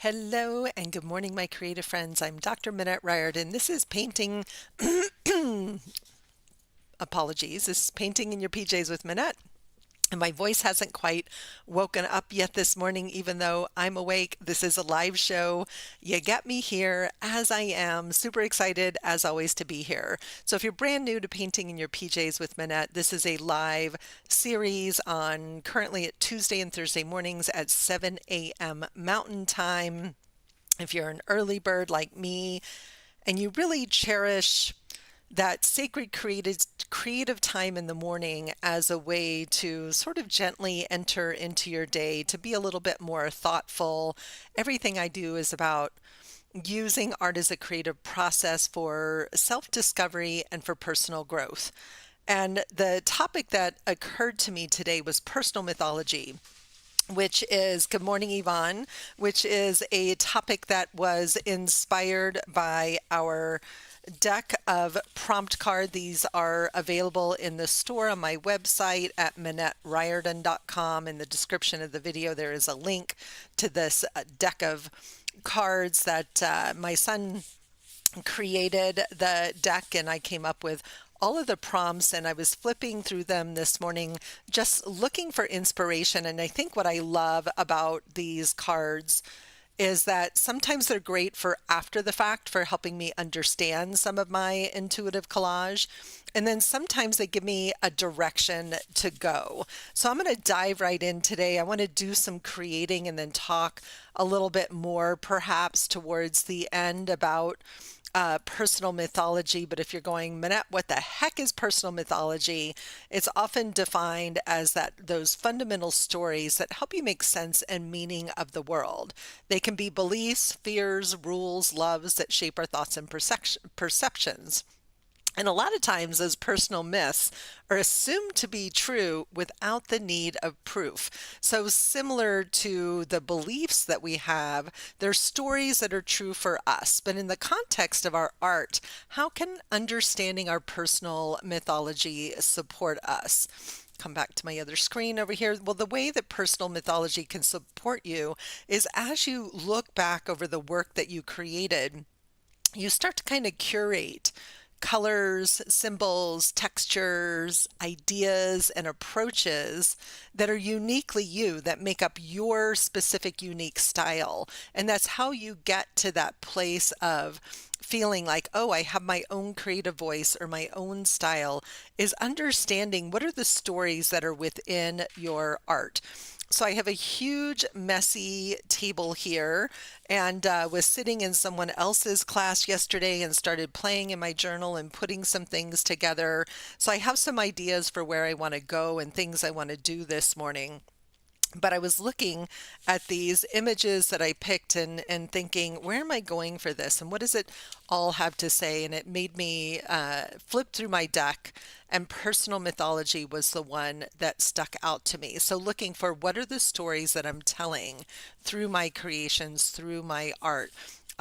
Hello and good morning, my creative friends. I'm Dr. Minette Riordan. This is painting, apologies, this is Painting in Your PJs with Minette. And my voice hasn't quite woken up yet this morning, even though I'm awake. This is a live show. You get me here as I am. Super excited, as always, to be here. So if you're brand new to Painting in Your PJs with Minette, this is a live series on currently at Tuesday and Thursday mornings at 7 a.m. Mountain Time. If you're an early bird like me and you really cherish that sacred creative time in the morning as a way to sort of gently enter into your day, to be a little bit more thoughtful. Everything I do is about using art as a creative process for self-discovery and for personal growth. And the topic that occurred to me today was personal mythology, which is, good morning, Yvonne, which is a topic that was inspired by our deck of prompt card. These are available in the store on my website at MinetteRiordan.com. In the description of the video, there is a link to this deck of cards that my son created the deck, and I came up with all of the prompts, and I was flipping through them this morning just looking for inspiration. And I think what I love about these cards is that sometimes they're great for after the fact, for helping me understand some of my intuitive collage. And then sometimes they give me a direction to go. So I'm going to dive right in today. I want to do some creating and then talk a little bit more, perhaps towards the end, about personal mythology. But if you're going, Minette, what the heck is personal mythology? It's often defined as those fundamental stories that help you make sense and meaning of the world. They can be beliefs, fears, rules, loves that shape our thoughts and perceptions. And a lot of times those personal myths are assumed to be true without the need of proof. So similar to the beliefs that we have, they're stories that are true for us. But in the context of our art, how can understanding our personal mythology support us? Come back to my other screen over here. Well, the way that personal mythology can support you is as you look back over the work that you created, you start to kind of curate colors, symbols, textures, ideas, and approaches that are uniquely you, that make up your specific unique style. And that's how you get to that place of feeling like, oh, I have my own creative voice or my own style, is understanding what are the stories that are within your art. So I have a huge messy table here, and was sitting in someone else's class yesterday and started playing in my journal and putting some things together. So I have some ideas for where I want to go and things I want to do this morning. But I was looking at these images that I picked and thinking, where am I going for this? And what does it all have to say? And it made me flip through my deck, and personal mythology was the one that stuck out to me. So looking for what are the stories that I'm telling through my creations, through my art.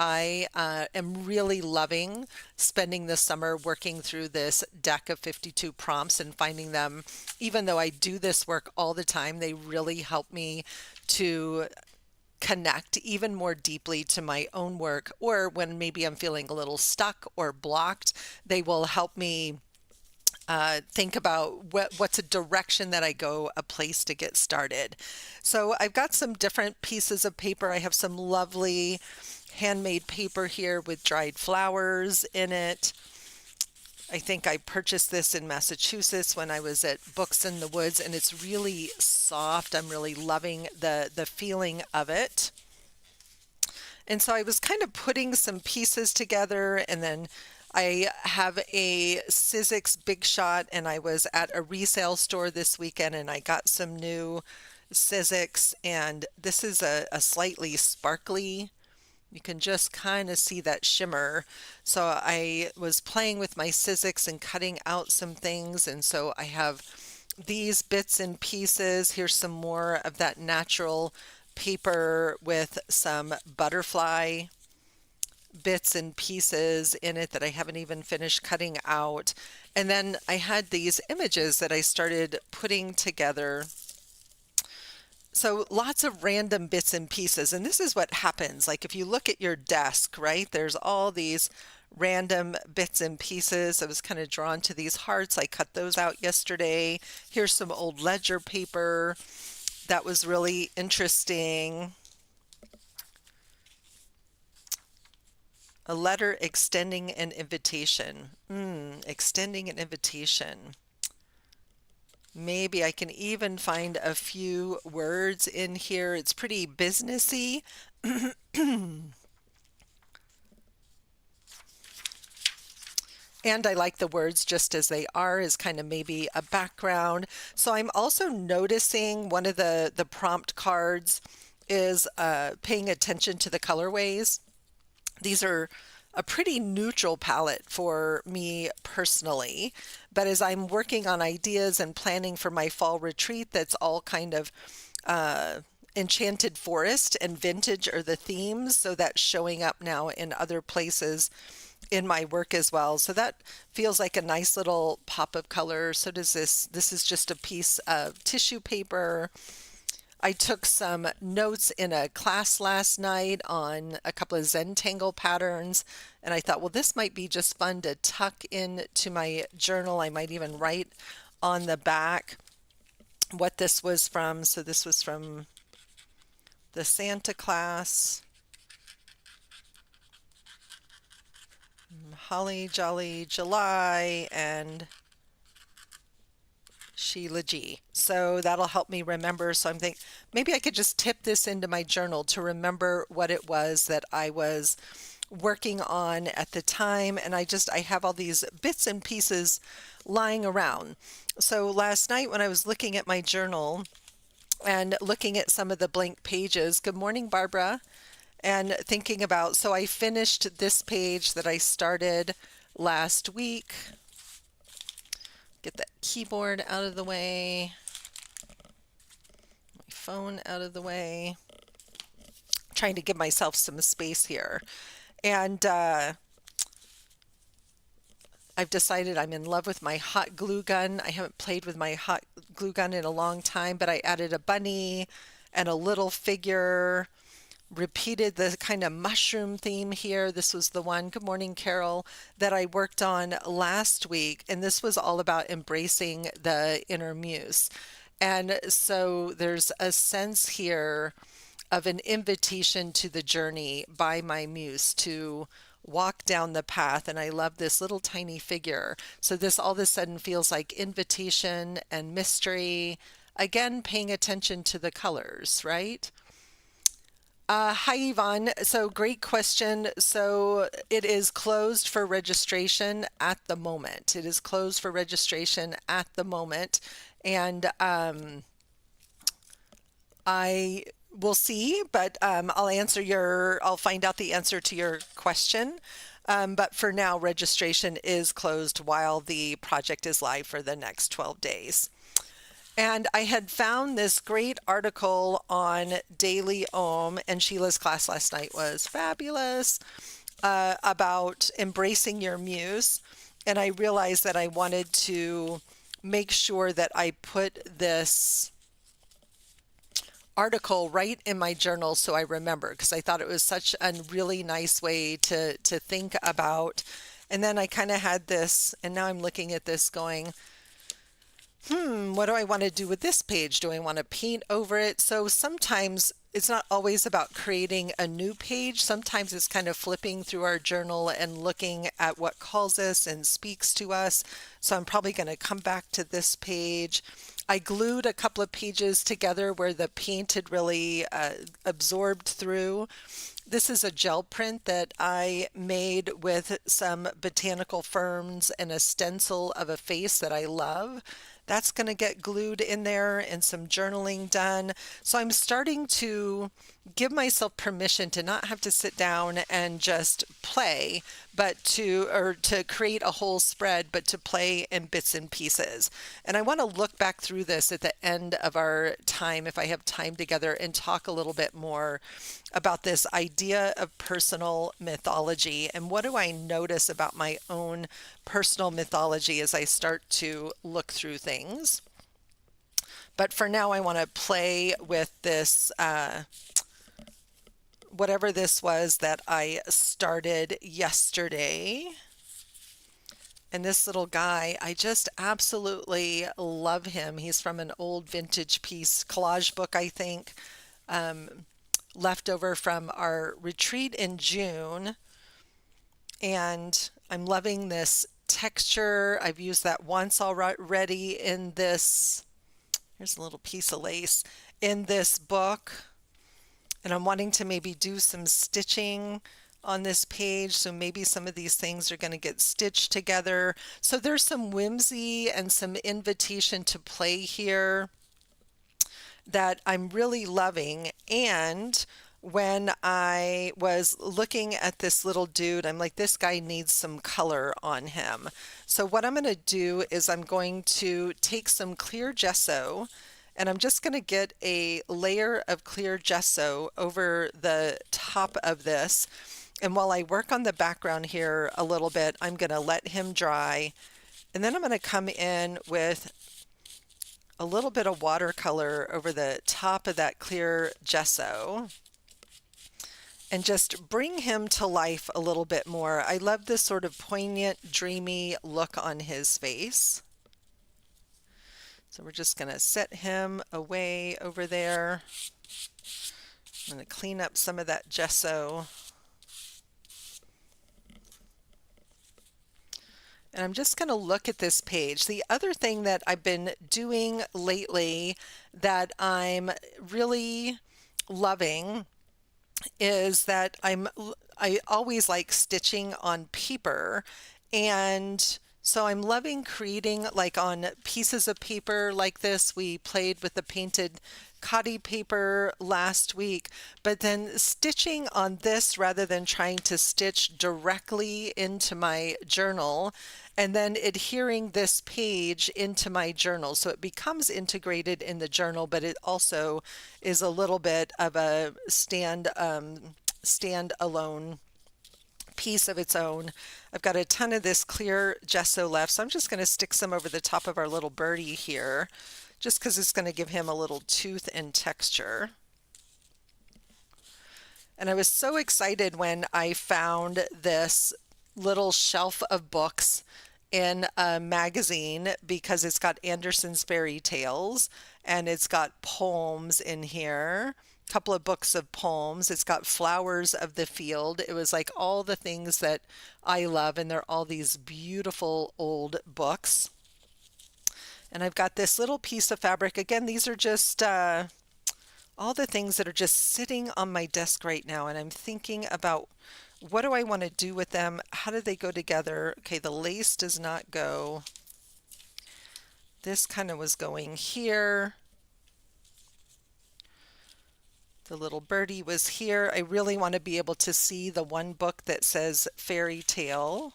I am really loving spending the summer working through this deck of 52 prompts and finding them. Even though I do this work all the time, they really help me to connect even more deeply to my own work. Or when maybe I'm feeling a little stuck or blocked, they will help me think about what's a direction that I go, a place to get started. So I've got some different pieces of paper. I have some lovely handmade paper here with dried flowers in it. I think I purchased this in Massachusetts when I was at Books in the Woods, and it's really soft. I'm really loving the feeling of it. And so I was kind of putting some pieces together, and then I have a Sizzix Big Shot, and I was at a resale store this weekend and I got some new Sizzix, and this is a slightly sparkly. You can just kind of see that shimmer. So I was playing with my Sizzix and cutting out some things, and so I have these bits and pieces. Here's some more of that natural paper with some butterfly bits and pieces in it that I haven't even finished cutting out. And then I had these images that I started putting together So lots of random bits and pieces. And this is what happens. Like if you look at your desk, right, there's all these random bits and pieces. I was kind of drawn to these hearts. I cut those out yesterday. Here's some old ledger paper. That was really interesting. A letter extending an invitation. Extending an invitation. Maybe I can even find a few words in here. It's pretty businessy. And I like the words just as they are as kind of maybe a background. So I'm also noticing one of the prompt cards is paying attention to the colorways. These are a pretty neutral palette for me personally, but as I'm working on ideas and planning for my fall retreat, that's all kind of enchanted forest and vintage are the themes, so that's showing up now in other places in my work as well. So that feels like a nice little pop of color. So does this. This is just a piece of tissue paper. I took some notes in a class last night on a couple of Zentangle patterns, and I thought, well, this might be just fun to tuck into my journal. I might even write on the back what this was from. So this was from the Santa class. Holly Jolly July and Sheila G. So that'll help me remember. So I'm thinking maybe I could just tip this into my journal to remember what it was that I was working on at the time. And I have all these bits and pieces lying around. So last night when I was looking at my journal and looking at some of the blank pages, good morning, Barbara, and thinking about, so I finished this page that I started last week. Get that keyboard out of the way, my phone out of the way, trying to give myself some space here. And I've decided I'm in love with my hot glue gun. I haven't played with my hot glue gun in a long time, but I added a bunny and a little figure, repeated the kind of mushroom theme here. This was the one, good morning, Carol, that I worked on last week. And this was all about embracing the inner muse. And so there's a sense here of an invitation to the journey by my muse to walk down the path. And I love this little tiny figure. So this all of a sudden feels like invitation and mystery. Again, paying attention to the colors, right? Hi, Yvonne. So great question. So it is closed for registration at the moment. It is closed for registration at the moment. And I will see, but I'll find out the answer to your question. But for now, registration is closed while the project is live for the next 12 days. And I had found this great article on Daily Om, and Sheila's class last night was fabulous, about embracing your muse. And I realized that I wanted to make sure that I put this article right in my journal so I remember, because I thought it was such a really nice way to think about. And then I kind of had this, and now I'm looking at this going, what do I want to do with this page? Do I want to paint over it? So sometimes it's not always about creating a new page. Sometimes it's kind of flipping through our journal and looking at what calls us and speaks to us. So I'm probably going to come back to this page. I glued a couple of pages together where the paint had really absorbed through. This is a gel print that I made with some botanical ferns and a stencil of a face that I love. That's going to get glued in there and some journaling done. So I'm starting to give myself permission to not have to sit down and just play, but to create a whole spread, but to play in bits and pieces. And I want to look back through this at the end of our time, if I have time together, and talk a little bit more about this idea of personal mythology and what do I notice about my own personal mythology as I start to look through things. But for now, I want to play with this, whatever this was that I started yesterday. And this little guy, I just absolutely love him. He's from an old vintage piece collage book, I think, left over from our retreat in June. And I'm loving this texture. I've used that once already in this. Here's a little piece of lace in this book. And I'm wanting to maybe do some stitching on this page. So maybe some of these things are going to get stitched together. So there's some whimsy and some invitation to play here that I'm really loving. And when I was looking at this little dude, I'm like, this guy needs some color on him. So what I'm going to do is I'm going to take some clear gesso, and I'm just going to get a layer of clear gesso over the top of this. And while I work on the background here a little bit, I'm going to let him dry. And then I'm going to come in with a little bit of watercolor over the top of that clear gesso and just bring him to life a little bit more. I love this sort of poignant, dreamy look on his face. So we're just going to set him away over there. I'm going to clean up some of that gesso. And I'm just going to look at this page. The other thing that I've been doing lately that I'm really loving is that I always like stitching on paper, and so I'm loving creating like on pieces of paper like this. We played with the painted cotty paper last week, but then stitching on this rather than trying to stitch directly into my journal and then adhering this page into my journal. So it becomes integrated in the journal, but it also is a little bit of a stand-alone piece of its own. I've got a ton of this clear gesso left, so I'm just going to stick some over the top of our little birdie here, just because it's going to give him a little tooth and texture. And I was so excited when I found this little shelf of books in a magazine because it's got Andersen's Fairy Tales and it's got poems in here, a couple of books of poems. It's got Flowers of the Field. It was like all the things that I love, and they're all these beautiful old books. And I've got this little piece of fabric. Again, these are just all the things that are just sitting on my desk right now, and I'm thinking about what do I want to do with them? How do they go together? Okay, the lace does not go. This kind of was going here. The little birdie was here. I really want to be able to see the one book that says fairy tale.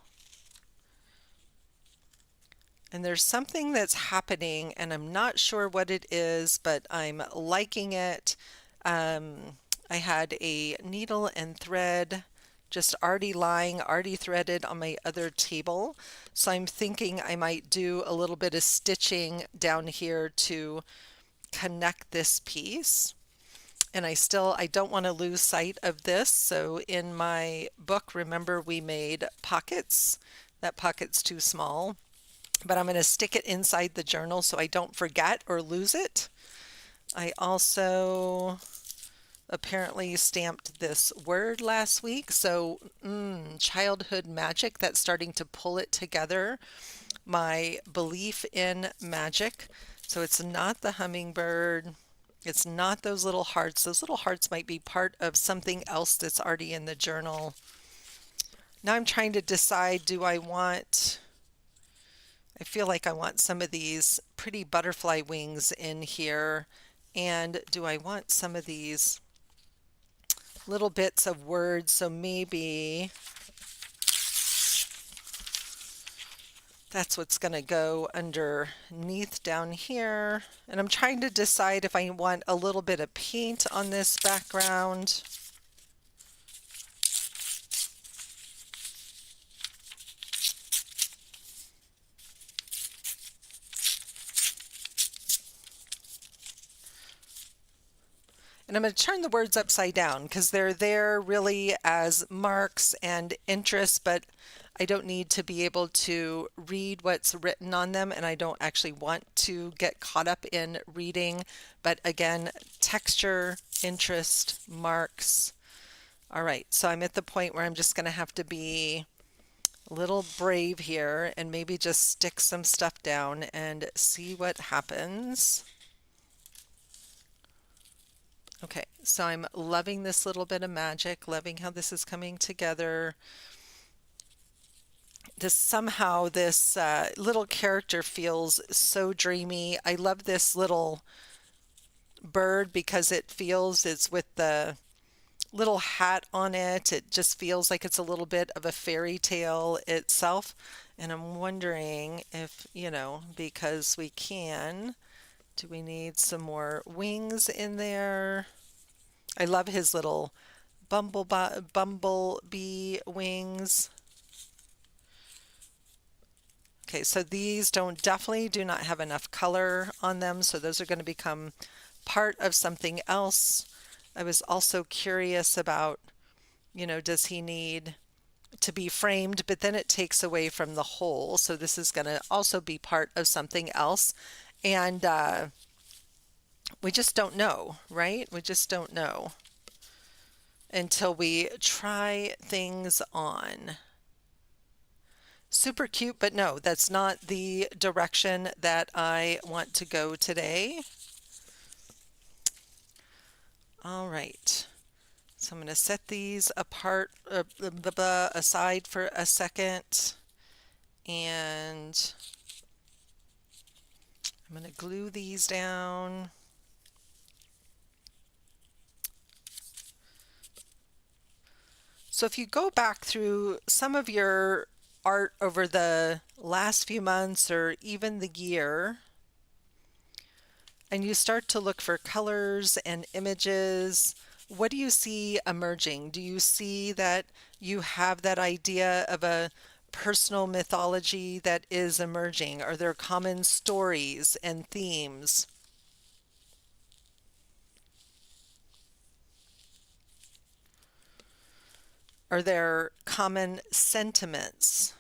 And there's something that's happening, and I'm not sure what it is, but I'm liking it. I had a needle and thread just already threaded on my other table. So I'm thinking I might do a little bit of stitching down here to connect this piece. And I don't want to lose sight of this. So in my book, remember we made pockets. That pocket's too small, but I'm going to stick it inside the journal so I don't forget or lose it. I also apparently stamped this word last week. So childhood magic, that's starting to pull it together. My belief in magic. So it's not the hummingbird. It's not those little hearts. Those little hearts might be part of something else that's already in the journal. Now I'm trying to decide, I feel like I want some of these pretty butterfly wings in here. And do I want some of these little bits of words? So maybe that's what's going to go underneath down here. And I'm trying to decide if I want a little bit of paint on this background. And I'm going to turn the words upside down because they're there really as marks and interests, but I don't need to be able to read what's written on them, and I don't actually want to get caught up in reading. But again, texture, interest, marks. All right, so I'm at the point where I'm just going to have to be a little brave here and maybe just stick some stuff down and see what happens. Okay, so I'm loving this little bit of magic, loving how this is coming together. This little character feels so dreamy. I love this little bird because it feels it's with the little hat on it. It just feels like it's a little bit of a fairy tale itself. And I'm wondering if, because we can, do we need some more wings in there? I love his little bumblebee wings. Okay, so these definitely do not have enough color on them, so those are going to become part of something else. I was also curious about, does he need to be framed, but then it takes away from the whole. So this is going to also be part of something else. And we just don't know, right? We just don't know until we try things on. Super cute, but no, that's not the direction that I want to go today. All right. So I'm going to set these aside for a second, and I'm going to glue these down. So if you go back through some of your art over the last few months or even the year, and you start to look for colors and images, what do you see emerging? Do you see that you have that idea of a personal mythology that is emerging? Are there common stories and themes? Are there common sentiments?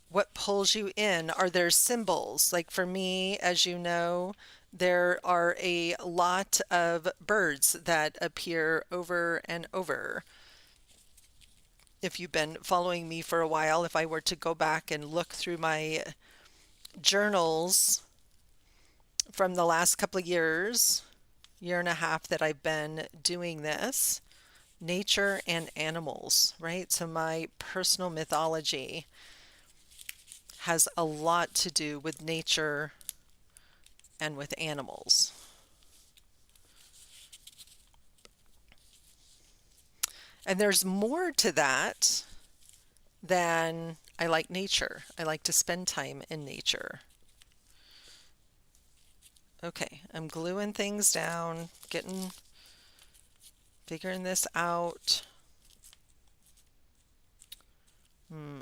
What pulls you in? Are there symbols? Like for me, as you know, there are a lot of birds that appear over and over. If you've been following me for a while, if I were to go back and look through my journals from the last couple of year and a half that I've been doing this, nature and animals, right? So my personal mythology has a lot to do with nature and with animals. And there's more to that than I like nature. I like to spend time in nature. Okay, I'm gluing things down, figuring this out.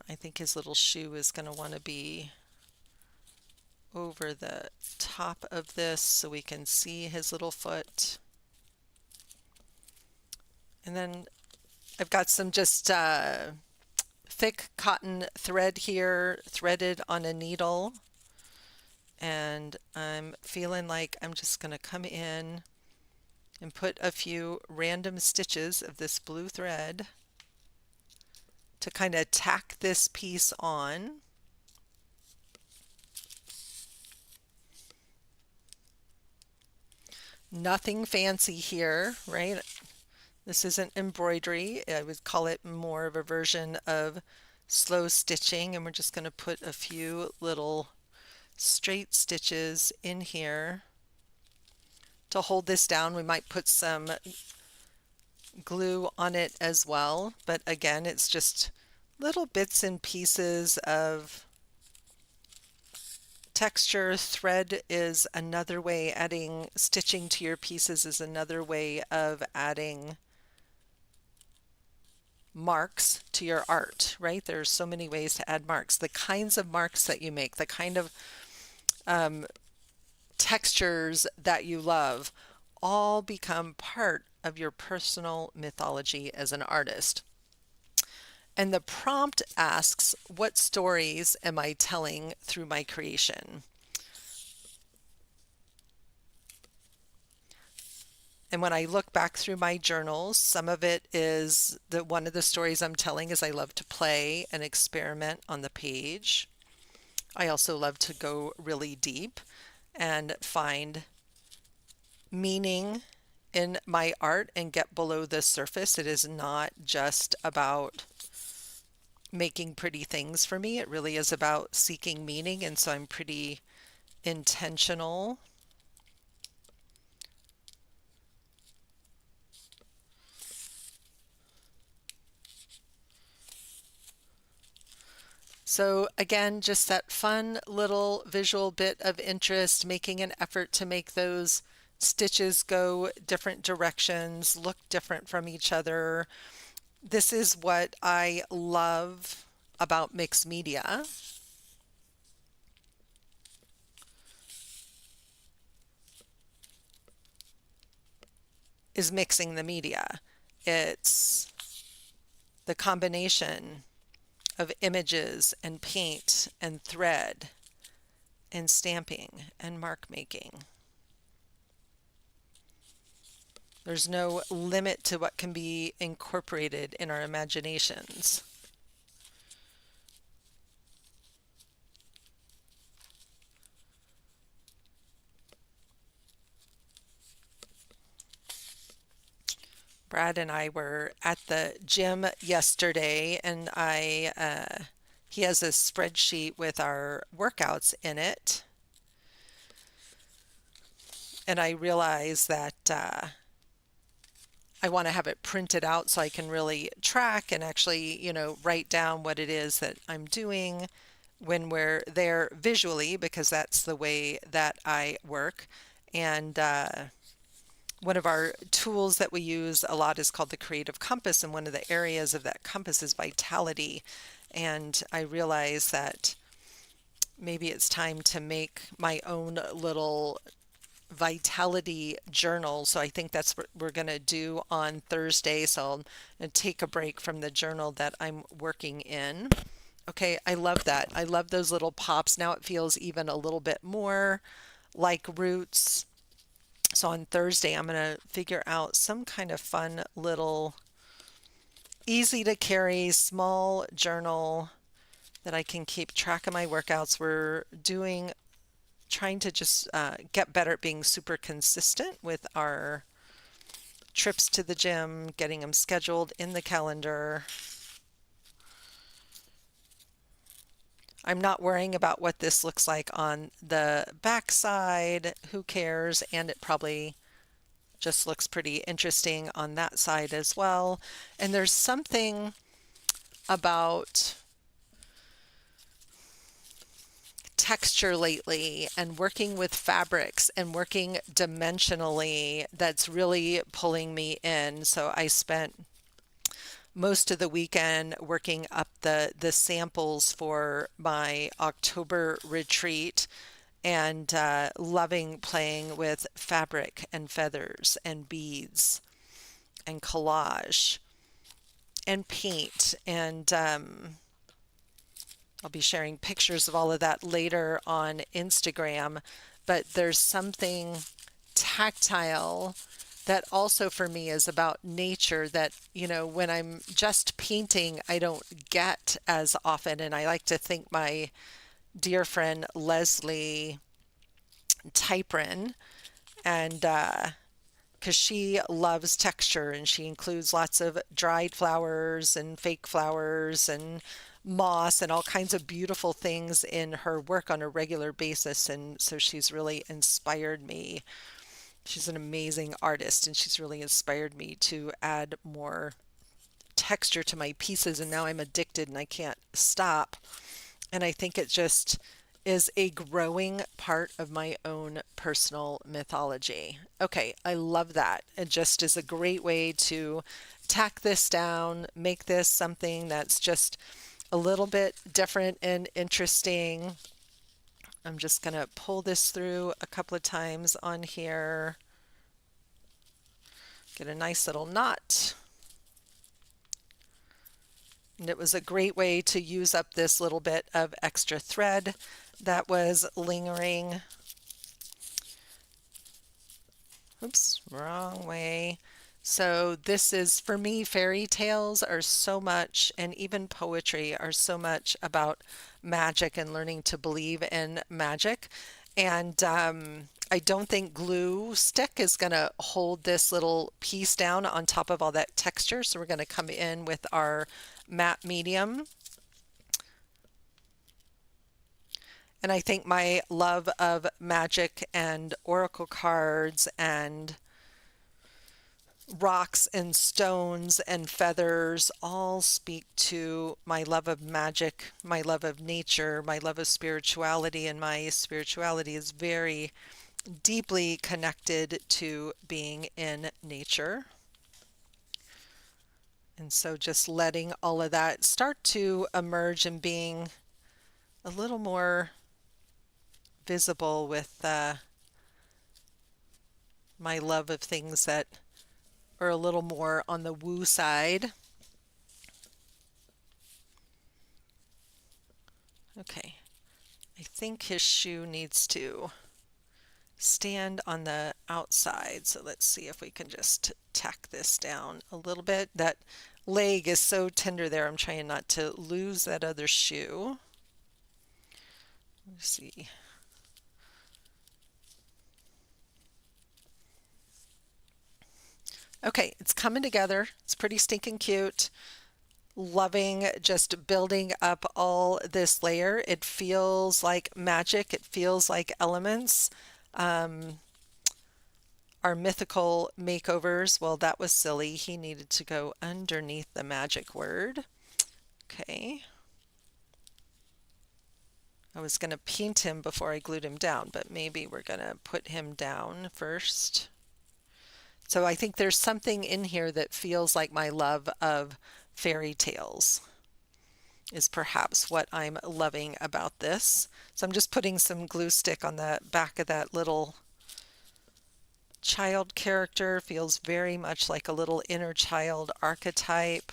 I think his little shoe is going to want to be over the top of this so we can see his little foot. And then I've got some just thick cotton thread here, threaded on a needle. And I'm feeling like I'm just going to come in and put a few random stitches of this blue thread to kind of tack this piece on. Nothing fancy here, right? This isn't embroidery. I would call it more of a version of slow stitching, and we're just going to put a few little straight stitches in here to hold this down. We might put some glue on it as well, but again, it's just little bits and pieces of texture. Thread is another way, adding stitching to your pieces is another way of adding marks to your art, right? There's so many ways to add marks. The kinds of marks that you make, the kind of textures that you love all become part of your personal mythology as an artist. And the prompt asks, what stories am I telling through my creation? And when I look back through my journals, some of it is that one of the stories I'm telling is I love to play and experiment on the page. I also love to go really deep and find meaning in my art and get below the surface. It is not just about making pretty things for me. It really is about seeking meaning, and so I'm pretty intentional. So again, just that fun little visual bit of interest, making an effort to make those stitches go different directions, look different from each other. This is what I love about mixed media. Is mixing the media. It's the combination of images and paint and thread and stamping and mark making. There's no limit to what can be incorporated in our imaginations. Brad and I were at the gym yesterday, and he has a spreadsheet with our workouts in it, and I realized that I want to have it printed out so I can really track and actually, write down what it is that I'm doing when we're there visually, because that's the way that I work. And one of our tools that we use a lot is called the Creative Compass, and one of the areas of that compass is vitality. And I realize that maybe it's time to make my own little vitality journal. So I think that's what we're going to do on Thursday. So I'll take a break from the journal that I'm working in. Okay, I love that. I love those little pops. Now it feels even a little bit more like roots. So on Thursday, I'm going to figure out some kind of fun little easy to carry small journal that I can keep track of my workouts. We're trying to just get better at being super consistent with our trips to the gym, getting them scheduled in the calendar. I'm not worrying about what this looks like on the back side. Who cares? And it probably just looks pretty interesting on that side as well. And there's something about texture lately and working with fabrics and working dimensionally that's really pulling me in. So I spent most of the weekend working up the samples for my October retreat, and loving playing with fabric and feathers and beads and collage and paint. And I'll be sharing pictures of all of that later on Instagram. But there's something tactile that also for me is about nature that, when I'm just painting, I don't get as often. And I like to thank my dear friend Leslie Typrin, and because she loves texture and she includes lots of dried flowers and fake flowers and moss and all kinds of beautiful things in her work on a regular basis. And so she's really inspired me. She's an amazing artist, and she's really inspired me to add more texture to my pieces. And now I'm addicted and I can't stop. And I think it just is a growing part of my own personal mythology. Okay, I love that. It just is a great way to tack this down, make this something that's just a little bit different and interesting. I'm just going to pull this through a couple of times on here, get a nice little knot. And it was a great way to use up this little bit of extra thread that was lingering. Oops, wrong way. So this is, for me, fairy tales are so much, and even poetry are so much about magic and learning to believe in magic. And I don't think glue stick is going to hold this little piece down on top of all that texture. So we're going to come in with our matte medium. And I think my love of magic and oracle cards and rocks and stones and feathers all speak to my love of magic, my love of nature, my love of spirituality, and my spirituality is very deeply connected to being in nature. And so just letting all of that start to emerge and being a little more visible with my love of things that are a little more on the woo side. Okay, I think his shoe needs to stand on the outside. So let's see if we can just tack this down a little bit. That leg is so tender there. I'm trying not to lose that other shoe. Let's see. Okay, it's coming together. It's pretty stinking cute. Loving just building up all this layer. It feels like magic. It feels like elements. Our mythical makeovers, well, that was silly. He needed to go underneath the magic word. Okay. I was going to paint him before I glued him down, but maybe we're going to put him down first. So I think there's something in here that feels like my love of fairy tales is perhaps what I'm loving about this. So I'm just putting some glue stick on the back of that little child character. Feels very much like a little inner child archetype.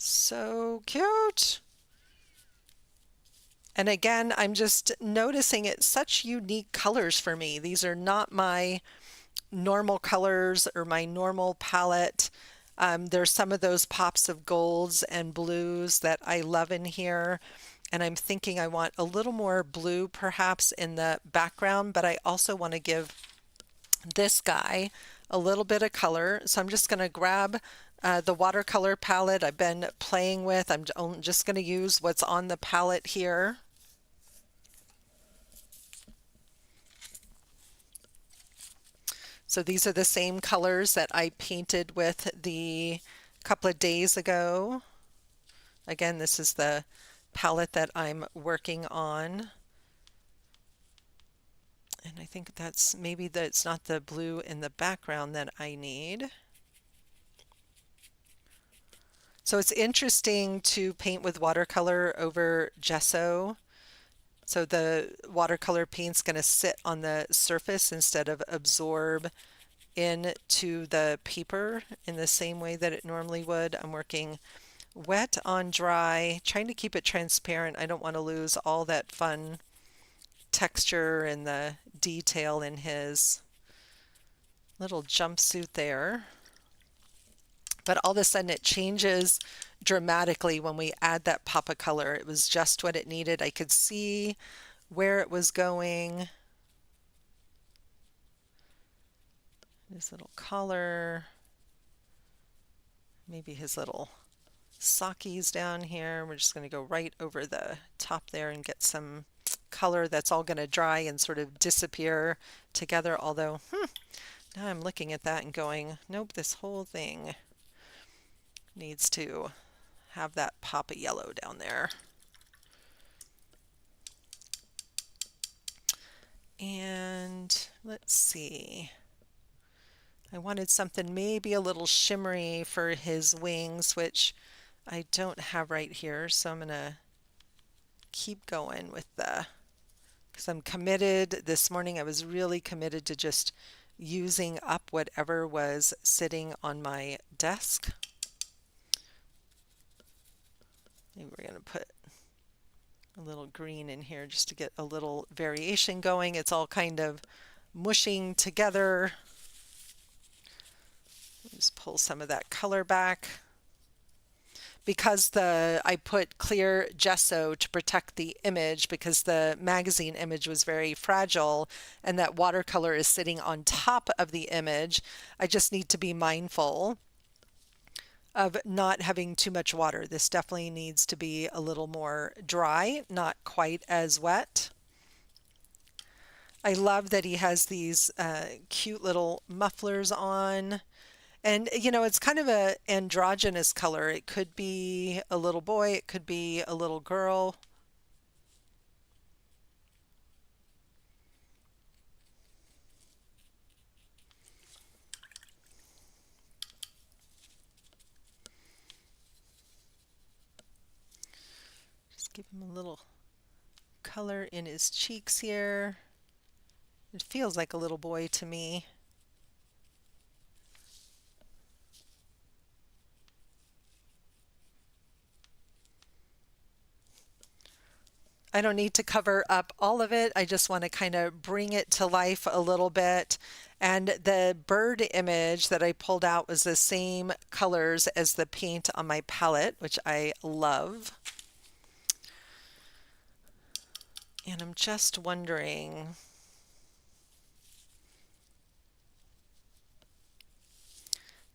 So cute. And again, I'm just noticing it's such unique colors for me. These are not my normal colors or my normal palette. There's some of those pops of golds and blues that I love in here. And I'm thinking I want a little more blue perhaps in the background, but I also want to give this guy a little bit of color. So I'm just going to grab the watercolor palette I've been playing with. I'm just going to use what's on the palette here. So these are the same colors that I painted with the couple of days ago. Again, this is the palette that I'm working on. And I think that's maybe that's not the blue in the background that I need. So it's interesting to paint with watercolor over gesso. So the watercolor paint's going to sit on the surface instead of absorb into the paper in the same way that it normally would. I'm working wet on dry, trying to keep it transparent. I don't want to lose all that fun texture and the detail in his little jumpsuit there. But all of a sudden it changes dramatically when we add that pop of color. It was just what it needed. I could see where it was going. His little collar, maybe his little sockies down here. We're just going to go right over the top there and get some color that's all going to dry and sort of disappear together. Although, now I'm looking at that and going, nope, this whole thing needs to have that pop of yellow down there. And let's see. I wanted something maybe a little shimmery for his wings, which I don't have right here. So I'm going to keep going with because I'm committed. This morning I was really committed to just using up whatever was sitting on my desk. Maybe we're going to put a little green in here just to get a little variation going. It's all kind of mushing together. Just pull some of that color back. Because I put clear gesso to protect the image because the magazine image was very fragile and that watercolor is sitting on top of the image, I just need to be mindful of not having too much water. This definitely needs to be a little more dry, not quite as wet. I love that he has these cute little mufflers on. And, you know, it's kind of an androgynous color. It could be a little boy, it could be a little girl. Just give him a little color in his cheeks here. It feels like a little boy to me. I don't need to cover up all of it. I just want to kind of bring it to life a little bit. And the bird image that I pulled out was the same colors as the paint on my palette, which I love. And I'm just wondering,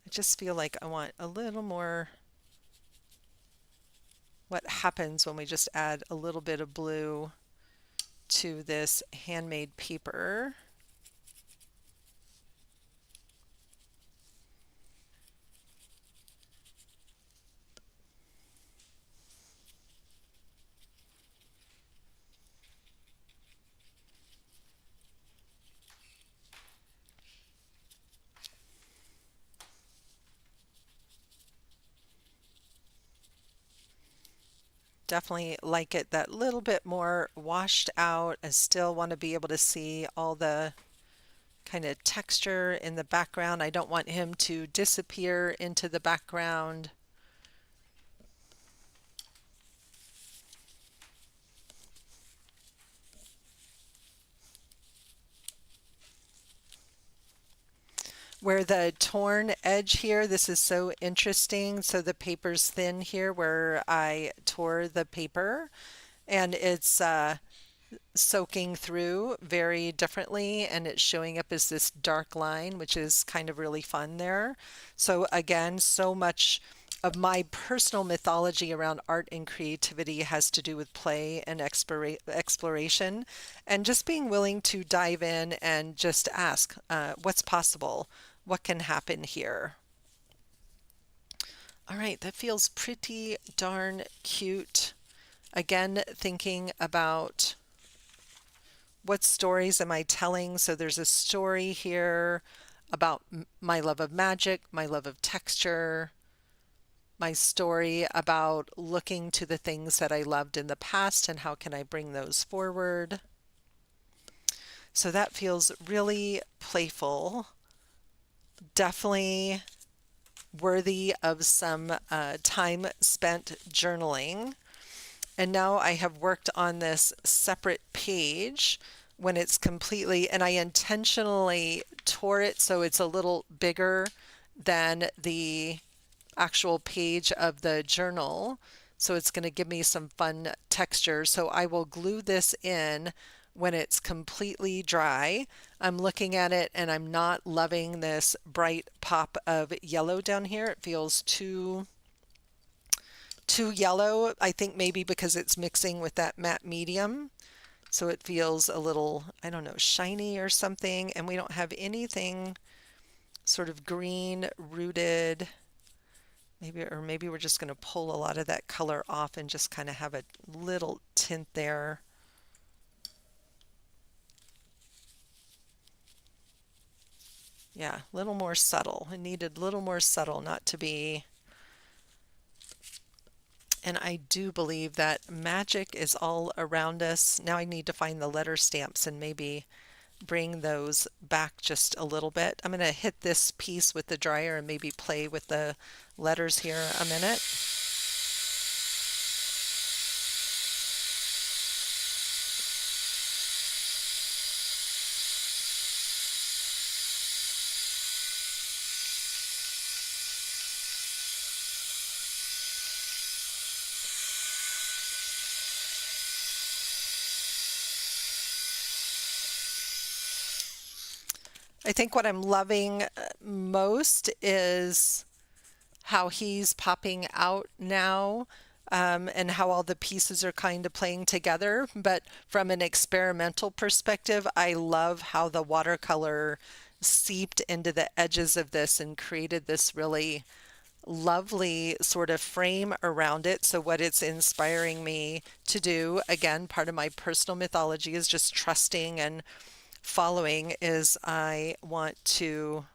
I just feel like I want a little more. What happens when we just add a little bit of blue to this handmade paper. Definitely like it that little bit more washed out. I still want to be able to see all the kind of texture in the background. I don't want him to disappear into the background. Where the torn edge here, this is so interesting. So the paper's thin here where I tore the paper, and it's soaking through very differently, and it's showing up as this dark line, which is kind of really fun there. So again, so much of my personal mythology around art and creativity has to do with play and exploration, and just being willing to dive in and just ask, what's possible? What can happen here? All right, that feels pretty darn cute. Again, thinking about what stories am I telling? So there's a story here about my love of magic, my love of texture, my story about looking to the things that I loved in the past and how can I bring those forward. So that feels really playful, definitely worthy of some time spent journaling. And now I have worked on this separate page when it's completely, and I intentionally tore it so it's a little bigger than the actual page of the journal. So it's going to give me some fun texture. So I will glue this in when it's completely dry. I'm looking at it and I'm not loving this bright pop of yellow down here. It feels too yellow, I think maybe because it's mixing with that matte medium. So it feels a little, I don't know, shiny or something. And we don't have anything sort of green rooted Maybe we're just going to pull a lot of that color off and just kind of have a little tint there. Yeah, a little more subtle. It needed a little more subtle, not to be. And I do believe that magic is all around us. Now I need to find the letter stamps and maybe bring those back just a little bit. I'm going to hit this piece with the dryer and maybe play with the letters here a minute. I think what I'm loving most is how he's popping out now, and how all the pieces are kind of playing together. But from an experimental perspective, I love how the watercolor seeped into the edges of this and created this really lovely sort of frame around it. So what it's inspiring me to do, again, part of my personal mythology is just trusting and following, is I want to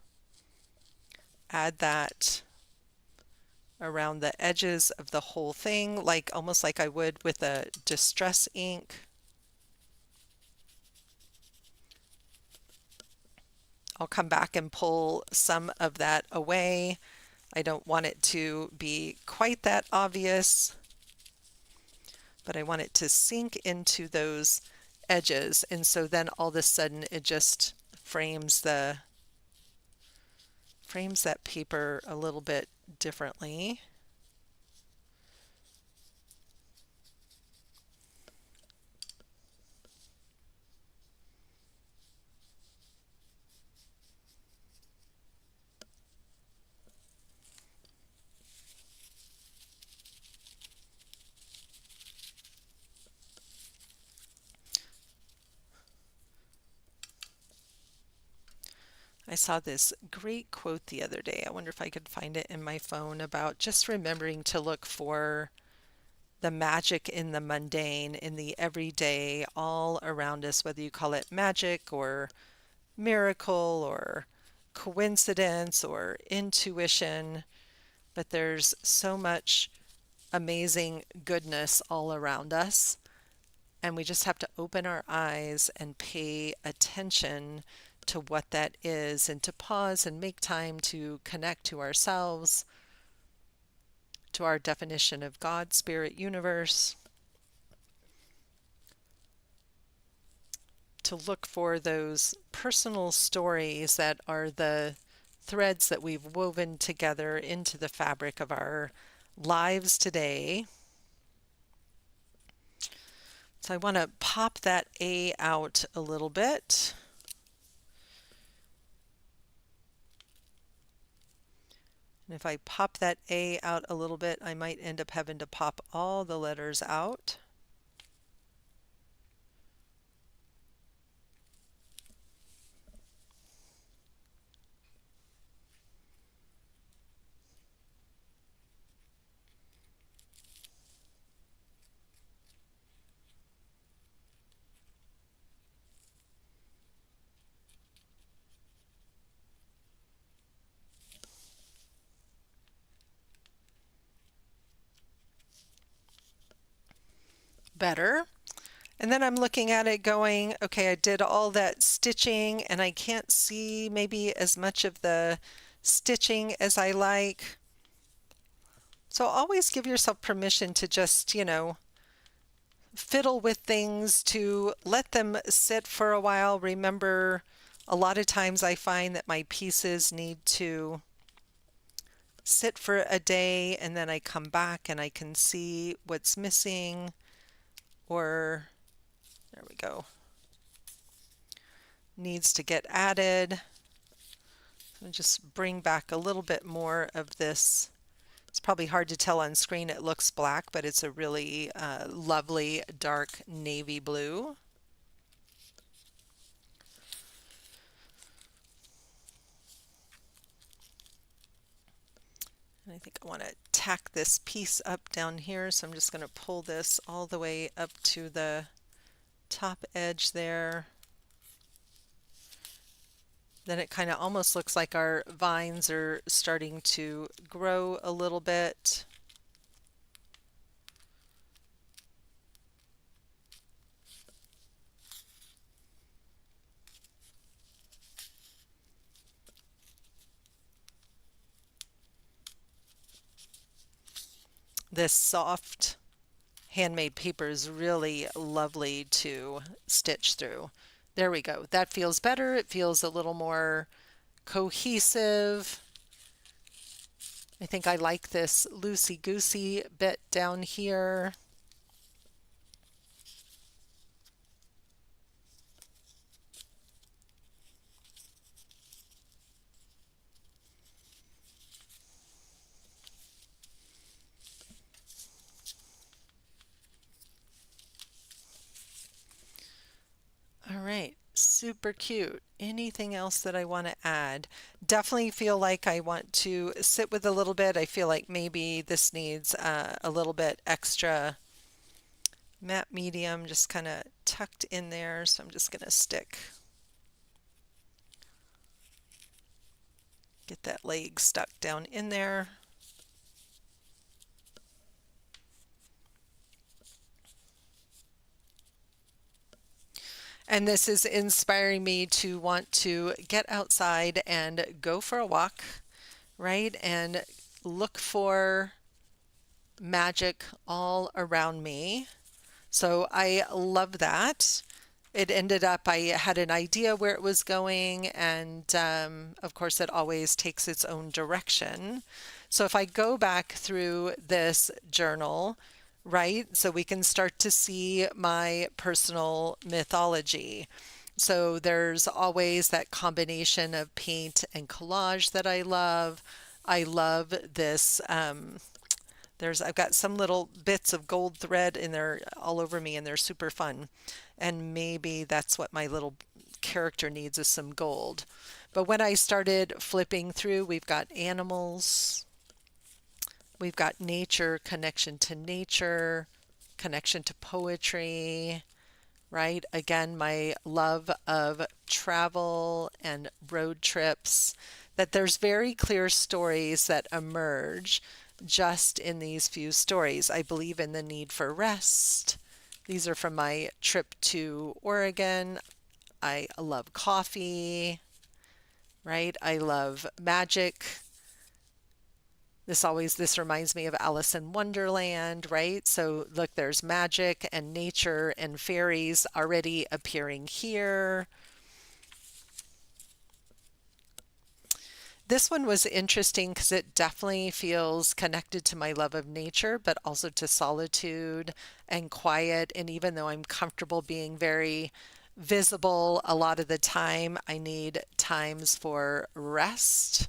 add that around the edges of the whole thing, like almost like I would with a distress ink. I'll come back and pull some of that away. I don't want it to be quite that obvious, but I want it to sink into those edges, and so then all of a sudden it just frames that paper a little bit differently. I saw this great quote the other day. I wonder if I could find it in my phone, about just remembering to look for the magic in the mundane, in the everyday, all around us, whether you call it magic or miracle or coincidence or intuition. But there's so much amazing goodness all around us. And we just have to open our eyes and pay attention to what that is, and to pause and make time to connect to ourselves, to our definition of God, spirit, universe, to look for those personal stories that are the threads that we've woven together into the fabric of our lives today. So I want to pop that A out a little bit. And if I pop that A out a little bit, I might end up having to pop all the letters out. Better. And then I'm looking at it going, okay, I did all that stitching and I can't see maybe as much of the stitching as I like. So always give yourself permission to just, fiddle with things, to let them sit for a while. Remember, a lot of times I find that my pieces need to sit for a day, and then I come back and I can see what's missing, or there we go, needs to get added. So just bring back a little bit more of this. It's probably hard to tell on screen. It looks black, but it's a really lovely dark navy blue. And I think I want to tack this piece up down here, so I'm just going to pull this all the way up to the top edge there. Then it kind of almost looks like our vines are starting to grow a little bit. This soft handmade paper is really lovely to stitch through. There we go. That feels better. It feels a little more cohesive. I think I like this loosey-goosey bit down here. All right, super cute. Anything else that I want to add? Definitely feel like I want to sit with a little bit. I feel like maybe this needs a little bit extra matte medium just kind of tucked in there. So I'm just going to get that leg stuck down in there. And this is inspiring me to want to get outside and go for a walk, right? And look for magic all around me. So I love that. It ended up, I had an idea where it was going, and of course, it always takes its own direction. So if I go back through this journal, right, so we can start to see my personal mythology. So there's always that combination of paint and collage that I love. I love this. I've got some little bits of gold thread in there all over me, and they're super fun. And maybe that's what my little character needs, is some gold. But when I started flipping through, we've got animals, we've got nature, connection to poetry, right? Again, my love of travel and road trips, that there's very clear stories that emerge just in these few stories. I believe in the need for rest. These are from my trip to Oregon. I love coffee, right? I love magic. This reminds me of Alice in Wonderland, right? So look, there's magic and nature and fairies already appearing here. This one was interesting because it definitely feels connected to my love of nature, but also to solitude and quiet. And even though I'm comfortable being very visible a lot of the time, I need times for rest.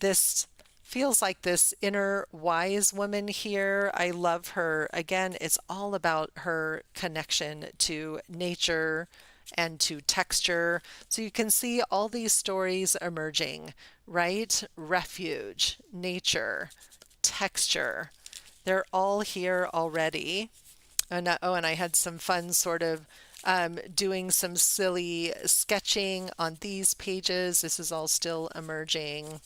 This feels like this inner wise woman here. I love her. Again, it's all about her connection to nature and to texture. So you can see all these stories emerging, right? Refuge, nature, texture. They're all here already. And I had some fun sort of doing some silly sketching on these pages. This is all still emerging.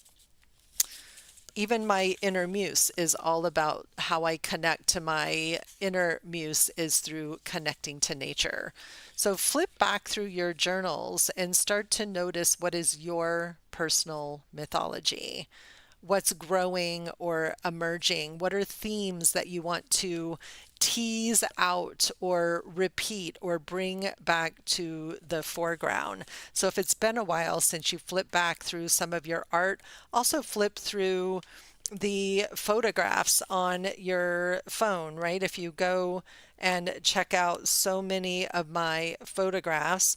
Even my inner muse is all about how I connect to my inner muse is through connecting to nature. So flip back through your journals and start to notice what is your personal mythology. What's growing or emerging? What are themes that you want to tease out or repeat or bring back to the foreground? So if it's been a while since you flipped back through some of your art, also flip through the photographs on your phone, right? If you go and check out, so many of my photographs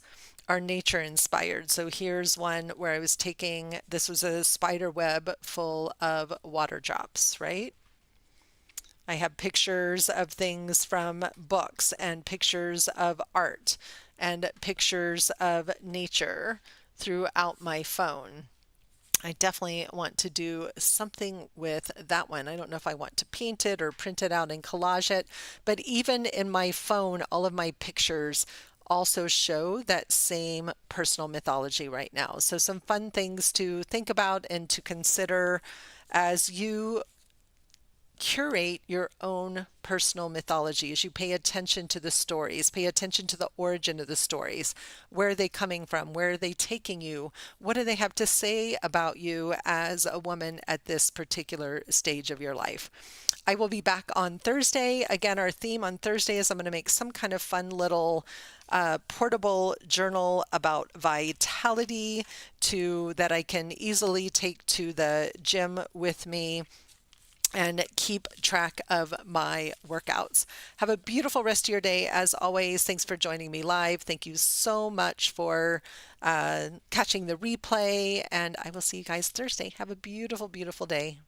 are nature inspired. So here's one where this was a spider web full of water drops, right? I have pictures of things from books and pictures of art and pictures of nature throughout my phone. I definitely want to do something with that one. I don't know if I want to paint it or print it out and collage it, but even in my phone, all of my pictures also show that same personal mythology right now. So, some fun things to think about and to consider as you curate your own personal mythology, as you pay attention to the stories, pay attention to the origin of the stories. Where are they coming from? Where are they taking you? What do they have to say about you as a woman at this particular stage of your life? I will be back on Thursday. Again, our theme on Thursday is I'm going to make some kind of fun little portable journal about vitality to that I can easily take to the gym with me and keep track of my workouts. Have a beautiful rest of your day. As always, thanks for joining me live. Thank you so much for catching the replay, and I will see you guys Thursday. Have a beautiful, beautiful day.